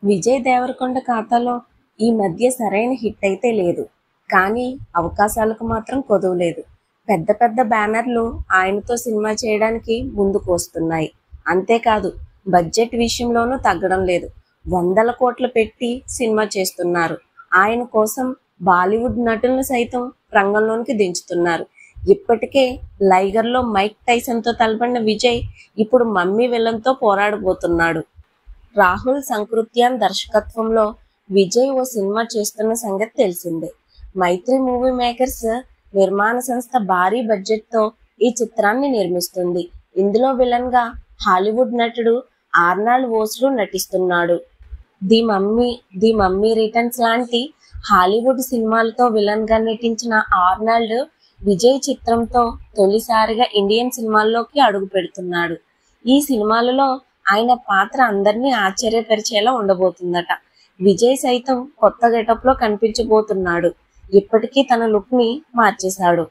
విజయ్ దేవరకొండ ఖాతాలో ఈ మధ్య సరైన హిట్ అయితే లేదు. కానీ అవకాశాలకు మాత్రం కొదవలేదు. పెద్ద పెద్ద బ్యానర్లు ఆయనతో సినిమా చేయడానికి ముందుకు వస్తున్నాయి. అంతేకాదు బడ్జెట్ విషయంలోనూ తగ్గడం లేదు. వందల కోట్లు పెట్టి సినిమా చేస్తున్నారు. ఆయన కోసం బాలీవుడ్ నటులను సైతం రంగంలోనికి దించుతున్నారు. ఇప్పటికే లైగర్లో మైక్ టైసన్తో తలపడిన విజయ్ ఇప్పుడు మమ్మీ విలన్తో పోరాడబోతున్నాడు. రాహుల్ సంకృత్యాన్ దర్శకత్వంలో విజయ్ ఓ సినిమా చేస్తున్న సంగతి తెలిసిందే. మైత్రి మూవీ మేకర్స్ నిర్మాణ సంస్థ భారీ బడ్జెట్తో ఈ చిత్రాన్ని నిర్మిస్తుంది. ఇందులో విలన్ గా హాలీవుడ్ నటుడు ఆర్నాల్డ్ వోస్లు నటిస్తున్నాడు. ది మమ్మీ రిటర్న్స్ లాంటి హాలీవుడ్ సినిమాలతో విలన్ గా నటించిన ఆర్నాల్డ్ విజయ్ చిత్రంతో తొలిసారిగా ఇండియన్ సినిమాల్లోకి అడుగు పెడుతున్నాడు. ఈ సినిమాలలో ఆయన పాత్ర అందరినీ ఆశ్చర్యపరిచేలా ఉండబోతుందట. విజయ్ సైతం కొత్త గెటప్ లో కనిపించబోతున్నాడు. ఇప్పటికీ తన లుక్ ని మార్చేశాడు.